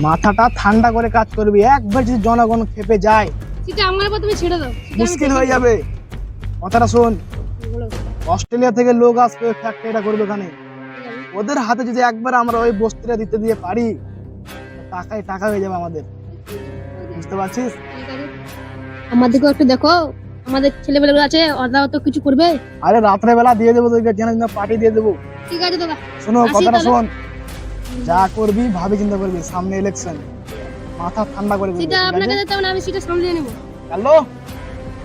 মাথাটা ঠান্ডা করে কাজ করবি। একবার যদি জনগণ খেপে যায় সেটা আমার উপর তুমি ছেড়ে দাও, মুশকিল হয়ে যাবে। কথাটা শোন, অস্ট্রেলিয়া থেকে লোক আসবে, ফ্যাক্টরিটা করবে ওখানে। ওদের হাতে যদি একবার আমরা ওই বস্তুটা দিতে দিয়ে পারি, টাকায় টাকা হয়ে যাবে আমাদের। বুঝতে পারছিস? আমাদেরকে একটু দেখো, আমাদের ছেলেবেলা আছে, ওরা তো কিছু করবে। আরে রাত্রে বেলা দিয়ে দেবো তোকে, জেনে পার্টি দিয়ে দেবো। ঠিক আছে দাদা, শোনো আসি কথাটা তাহলে। শোন, যা করবি ভাবে চিন্তা করবি। সামনে ইলেকশন, মাথা ঠান্ডা করে সেটা আপনাকে দিতে হবে না, আমি সেটা সামলে নেব। হ্যালো,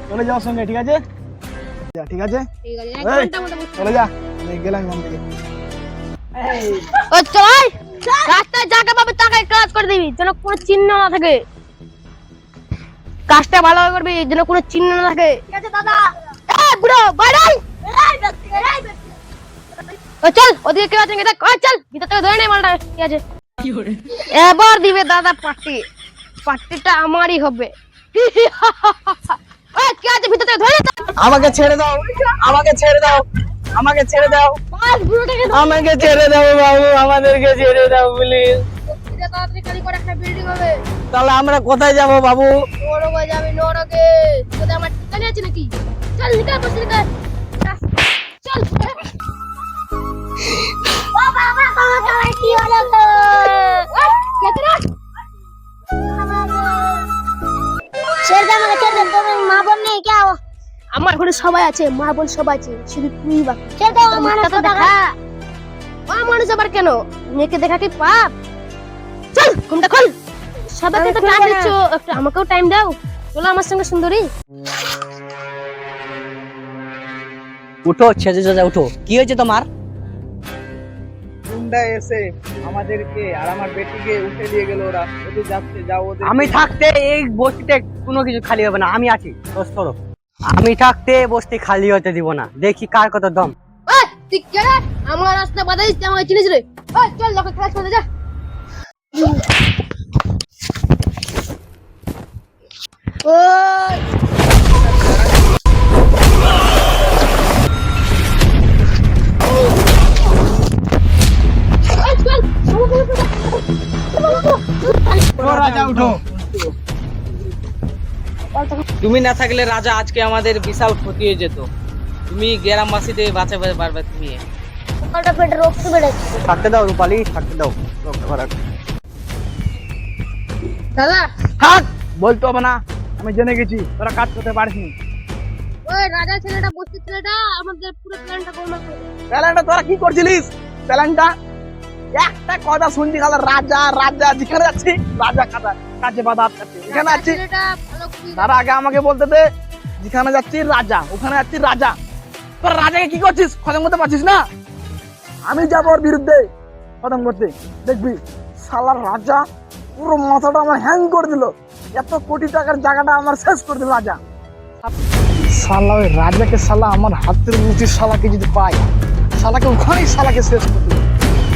চলে যাওয়ার সঙ্গে, ঠিক আছে? ঠিক আছে, ঠিক আছে, এক এই, ঘন্টা মতো বসে চলে যা, আমি গেলাম মন থেকে। ও চল, রাস্তায় জায়গা পাবে টাকায় কাজ করে দিবি, যেন কোনো চিহ্ন না থাকে। কাজটা ভালোভাবে করবি, যেন কোনো চিহ্ন না থাকে। ঠিক আছে দাদা। এই বুড়ো বাইরে আয়। ও চল, ওদিকে কেউ আছে নাকি দেখ। চল, ভিতর থেকে ধরে নে মালটা। ঠিক আছে, এবার দিবে দাদা পার্টি। পার্টিটা আমারই হবে। ওই কে আছে ভিতর থেকে ধরে নে। আমাকে ছেড়ে দাও, আমাকে ছেড়ে দাও, আমাকে ছেড়ে দাও, বাস বুড়োটাকে ধরে। আমাকে ছেড়ে দাও বাবু, আমাদেরকে ছেড়ে দাও প্লিজ। এটা তাড়াতাড়ি খালি করে একটা বিল্ডিং হবে। তাহলে আমরা কোথায় যাব বাবু? নরকে যাবি, নরকে। তোদের আমার ঠিকানা আছে নাকি? চল নিকাল, বসে নিকাল। চল। ও বাবা, তোমার কি হলো তো? কে রে? ছেড়ে দে আমাকে, ছেড়ে দে। তোর মা বোন নেই কে? আমার ঘরে সবাই আছে, মা বোন সবাই আছে, শুধু তুই বাকি। ছেড়ে দাও, মানুষ তো দেখা। মানুষ আবার কেন? মেয়েকে দেখা কি পাপ? চল, ঘুমটা খোল। সবাইকে তো টাইম দিচ্ছ, একটু আমাকেও টাইম দাও। চলো আমার সঙ্গে সুন্দরী। উঠো ছেজে যা, উঠো। কি হয়েছে তোমার? গুন্ডা এসে আমাদেরকে আর আমার বেটিকে উঠে নিয়ে গেল। ওরা ওদের যাচ্ছে, যাও ওদের। আমি থাকতে এই বস্তিতে কোনো কিছু খালি হবে না, আমি আছি। দোষ করো, আমি থাকতে বস্তি খালি হতে দিব না। দেখি কার কত দম। ওই তুই কে রে? আমার রাস্তা বাধা দিতে আমাকে চিনিস রে? ওই চল, লোকে ক্লাস করতে যা। ওই ওই চল, উঠো রাজা, উঠো। তুমি না থাকলে রাজা আজকে আমাদের বিশাল ক্ষতি হয়ে যেত। তুমি গ্রামবাসীতে বাঁচাতে পারবে তুমি। সকালটা পেটে রক্ত বেড়েছে। থাকতে দাও রূপালী, থাকতে দাও। রক্ত ভরাট। দাদা, থাক, বলতে হবে না, আমি জেনে গেছি তোরা কাজ করতে পারিস নি। ওই রাজা ছেলেটা, বস্তির ছেলেটা আমাদের পুরো প্ল্যানটা গোলমাল করে দিল। প্যালেনটা তোরা কি করছিলিস? প্যালেনটা একটা কথা শুনছি, খালি রাজা রাজা, যেখানে যাচ্ছি রাজা কাজা কাজে বাধা আটকাচ্ছে। এখানে আছি, ছেলেটা ভালো করে তার আগে আমাকে বলতে দে, যেখানে যাচ্ছি রাজা, ওখানে যাচ্ছি রাজা। তোর রাজাকে কি করছিস? খতম করতে পারছিস না? আমি যাবো ওর বিরুদ্ধে খতম করতে। দেখবি শালার রাজা পুরো মাথাটা আমার হ্যাং করে দিল। এত কোটি টাকার জায়গাটা আমার শেষ করে দিল রাজা। শালা ওই রাজাকে, শালা আমার হাতের মুঠির শালাকে যদি পাই, শালাকে ওখানেই শালাকে শেষ করে দিল।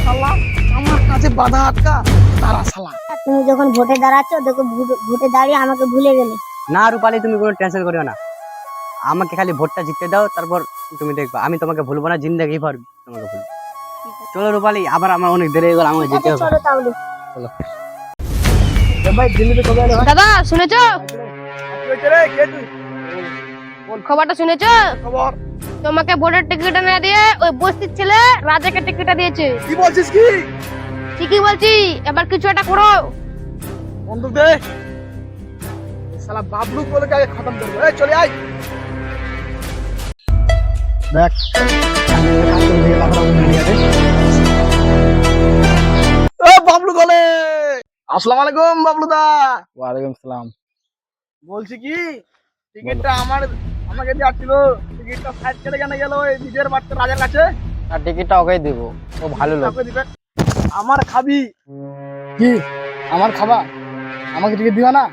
শালা আমার কাছে বাধা আটকা তারা শালা। তুমি যখন ভোটে দাঁড়াচ্ছ, দেখো ভোটে দাঁড়িয়ে আমাকে ভুলে গেলে। না রূপালী, তুমি কোনো টেনশন করিও না। আমাকে খালি ভোটটা জিততে দাও, তারপর তুমি দেখবা আমি তোমাকে ভুলবো না, জিন্দেগি ভর তোমাকে ভুলবো। চলো রূপালী, আবার আমার অনেক দেরি হয়ে গেল, আমাকে যেতে হবে। চলো তাহলে। চলো। ভাই দিল্লিতে কবে এলে ভাই? দাদা শুনেছো? কি হয়েছে রে? কে তুই? খবরটা শুনেছো? খবর তোমাকে ভোটের টিকিট না দিয়ে ওই বস্তির ছেলে রাজাকে টিকিটটা দিয়েছে। কি বলছিস? কি ঠিকই বলছি, এবার কিছু একটা করো। বন্দুক দে। শালা বাবলু কোলকে আগে খতম করবো। এই চলে আয়। দেখ ও বাবলু কোলে। আসসালামু আলাইকুম বাবলু দা। ওয়ালাইকুম সালাম। বলছি কি, টিকিটটা আমাকে দিয়ে আসছিল, টিকিটটা সাইড কেটে কেন গেল ওই নিজের বাচ্চা রাজার কাছে? আর টিকিটটা ওকেই দিব, ও ভালো লোক। কাউকে দিবেন? আমার খাবি কি? আমার খাবা? আমাকে টিকিট দিবা না?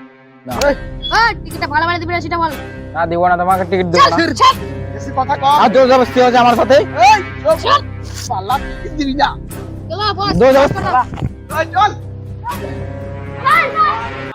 এই, ওই টিকিটটা ভালো ভালো দিবি না সেটা বল। না দিব না, তোমাকে টিকিট দিব না। বেশি কথা কম। আর জোর জবরদস্তি হচ্ছে আমার সাথে। এই চল, পাল্লা টিকিট দিবি না। চলো বস। জোর জবরদস্তি। এই চল। চল, চল।